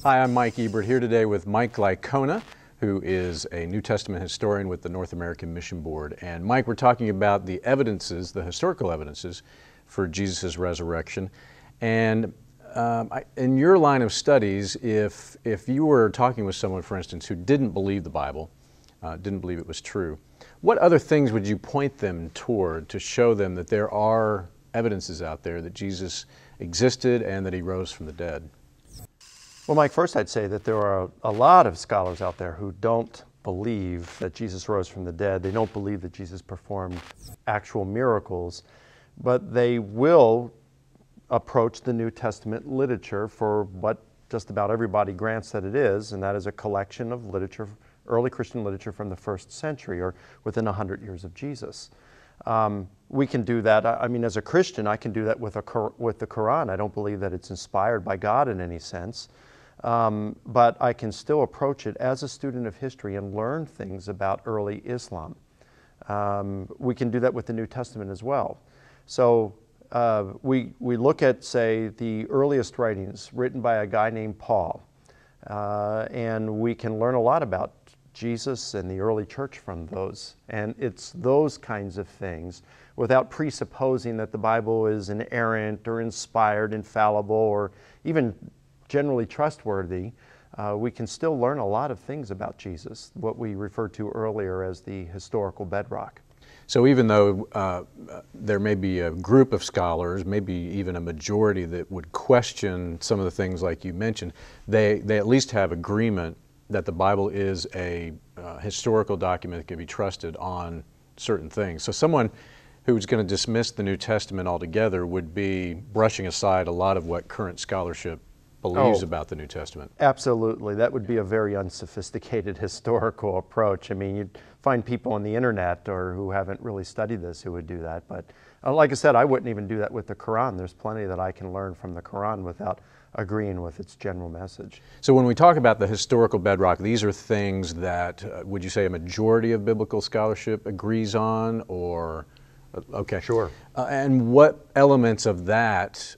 Hi, I'm Mike Ebert, here today with Mike Licona, who is a New Testament historian with the North American Mission Board. And Mike, we're talking about the evidences, the historical evidences for Jesus' resurrection. And in your line of studies, if you were talking with someone, for instance, who didn't believe the Bible, didn't believe it was true, what other things would you point them toward to show them that there are evidences out there that Jesus existed and that he rose from the dead? Well, Mike, first I'd say that there are a lot of scholars out there who don't believe that Jesus rose from the dead. They don't believe that Jesus performed actual miracles, but they will approach the New Testament literature for what just about everybody grants that it is, and that is a collection of literature, early Christian literature from the first century or within 100 years of Jesus. We can do that. I mean, as a Christian, I can do that with the Quran. I don't believe that it's inspired by God in any sense. But I can still approach it as a student of history and learn things about early Islam. We can do that with the New Testament as well. So we look at, say, the earliest writings written by a guy named Paul, and we can learn a lot about Jesus and the early church from those. And it's those kinds of things, without presupposing that the Bible is inerrant or inspired, infallible, or even generally trustworthy, we can still learn a lot of things about Jesus, what we referred to earlier as the historical bedrock. So even though there may be a group of scholars, maybe even a majority that would question some of the things like you mentioned, they at least have agreement that the Bible is a historical document that can be trusted on certain things. So someone who's going to dismiss the New Testament altogether would be brushing aside a lot of what current scholarship believes about the New Testament. Absolutely. That would be a very unsophisticated historical approach. I mean, you'd find people on the internet or who haven't really studied this who would do that. But like I said, I wouldn't even do that with the Quran. There's plenty that I can learn from the Quran without agreeing with its general message. So when we talk about the historical bedrock, these are things that, would you say a majority of biblical scholarship agrees on, or, okay. Sure. And what elements of that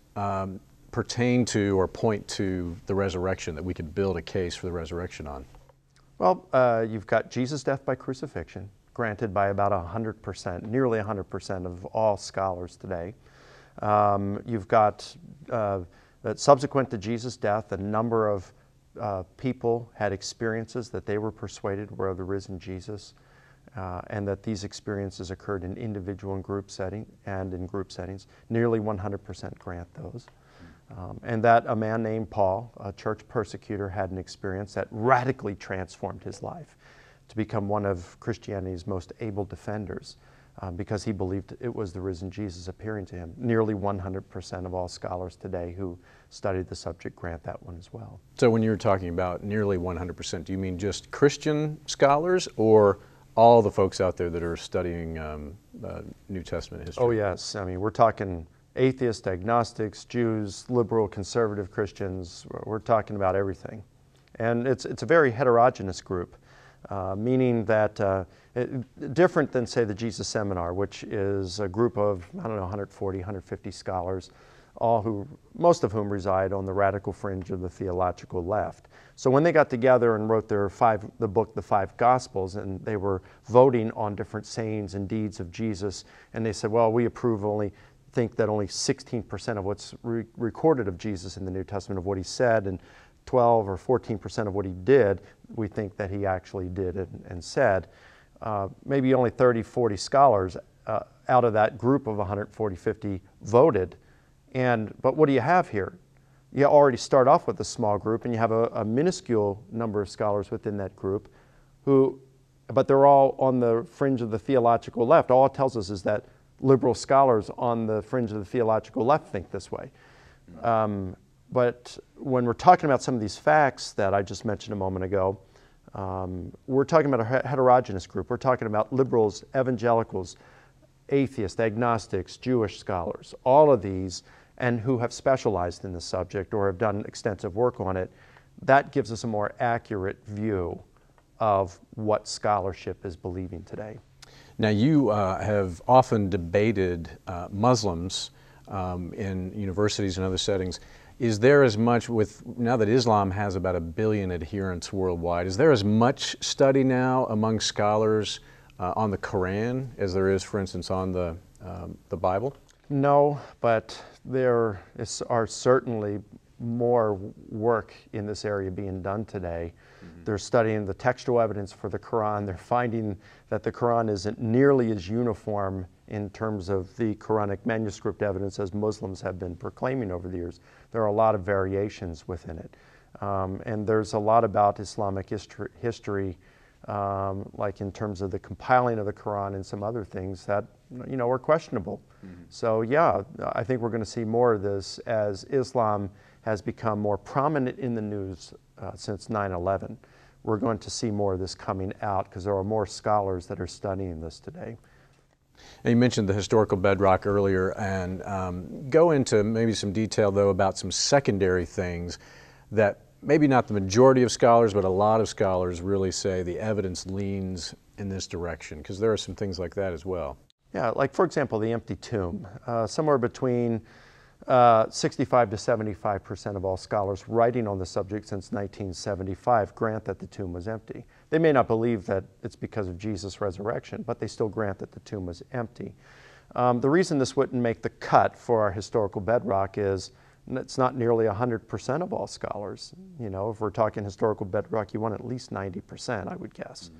pertain to or point to the resurrection that we could build a case for the resurrection on? Well, you've got Jesus' death by crucifixion, granted by about 100%, nearly 100% of all scholars today. You've got that subsequent to Jesus' death, a number of people had experiences that they were persuaded were the risen Jesus, and that these experiences occurred in individual and group setting and in group settings. Nearly 100% grant those. And that a man named Paul, a church persecutor, had an experience that radically transformed his life to become one of Christianity's most able defenders because he believed it was the risen Jesus appearing to him. Nearly 100% of all scholars today who studied the subject grant that one as well. So when you're talking about nearly 100%, do you mean just Christian scholars or all the folks out there that are studying New Testament history? Oh yes, I mean we're talking atheists, agnostics, Jews, liberal, conservative Christians. We're talking about everything. And it's a very heterogeneous group, meaning that different than, say, the Jesus Seminar, which is a group of, I don't know, 140, 150 scholars, most of whom reside on the radical fringe of the theological left. So when they got together and wrote the book, The Five Gospels, and they were voting on different sayings and deeds of Jesus, and they said, well, we think that only 16% of what's recorded of Jesus in the New Testament, of what he said, and 12 or 14% of what he did, we think that he actually did and said. Maybe only 30, 40 scholars out of that group of 140, 50 voted. But what do you have here? You already start off with a small group, and you have a minuscule number of scholars within that group but they're all on the fringe of the theological left. All it tells us is that liberal scholars on the fringe of the theological left think this way. But when we're talking about some of these facts that I just mentioned a moment ago, we're talking about a heterogeneous group. We're talking about liberals, evangelicals, atheists, agnostics, Jewish scholars, all of these, and who have specialized in the subject or have done extensive work on it. That gives us a more accurate view of what scholarship is believing today. Now, you have often debated Muslims in universities and other settings. Is there as much, now that Islam has about 1 billion adherents worldwide, is there as much study now among scholars on the Quran as there is, for instance, on the Bible? No, but there are certainly more work in this area being done today. They're studying the textual evidence for the Quran. They're finding that the Quran isn't nearly as uniform in terms of the Quranic manuscript evidence as Muslims have been proclaiming over the years. There are a lot of variations within it. And there's a lot about Islamic history, like in terms of the compiling of the Quran and some other things that, you know, are questionable. So yeah, I think we're going to see more of this as Islam has become more prominent in the news since 9/11. We're going to see more of this coming out because there are more scholars that are studying this today. Now, you mentioned the historical bedrock earlier, and go into maybe some detail, though, about some secondary things that maybe not the majority of scholars, but a lot of scholars really say the evidence leans in this direction, because there are some things like that as well. Yeah, like for example, the empty tomb. Somewhere between 65 to 75% of all scholars writing on the subject since 1975 grant that the tomb was empty. They may not believe that it's because of Jesus' resurrection, but they still grant that the tomb was empty. The reason this wouldn't make the cut for our historical bedrock is it's not nearly 100% of all scholars. You know, if we're talking historical bedrock, you want at least 90%, I would guess.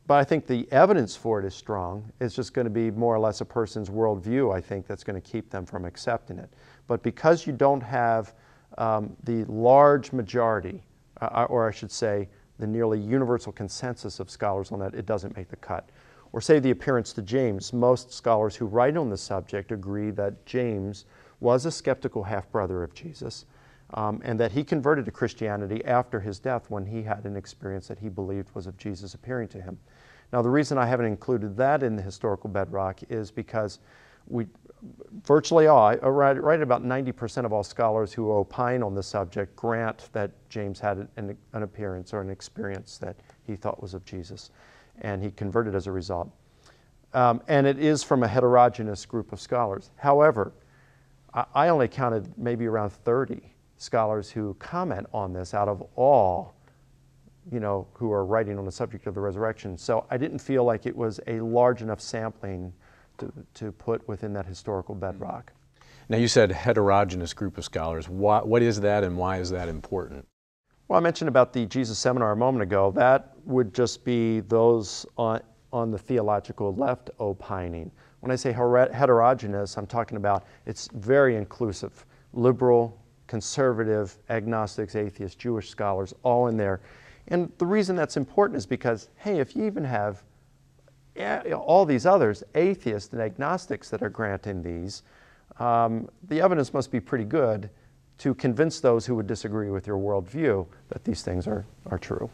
But I think the evidence for it is strong. It's just going to be more or less a person's worldview, I think, that's going to keep them from accepting it. But because you don't have the large majority, or I should say the nearly universal consensus of scholars on that, it doesn't make the cut. Or say the appearance to James. Most scholars who write on the subject agree that James was a skeptical half-brother of Jesus, and that he converted to Christianity after his death when he had an experience that he believed was of Jesus appearing to him. Now, the reason I haven't included that in the historical bedrock is because virtually all, right about 90% of all scholars who opine on the subject grant that James had an appearance or an experience that he thought was of Jesus, and he converted as a result. And it is from a heterogeneous group of scholars. However, I only counted maybe around 30 scholars who comment on this out of all, you know, who are writing on the subject of the resurrection. So I didn't feel like it was a large enough sampling to put within that historical bedrock. Now, you said heterogeneous group of scholars. What is that, and why is that important? Well, I mentioned about the Jesus seminar a moment ago. That would just be those on the theological left opining. When I say heterogeneous, I'm talking about it's very inclusive. Liberal, conservative, agnostics, atheists, Jewish scholars, all in there. And the reason that's important is because, hey, if you even have all these others, atheists and agnostics that are granting these, the evidence must be pretty good to convince those who would disagree with your worldview that these things are true.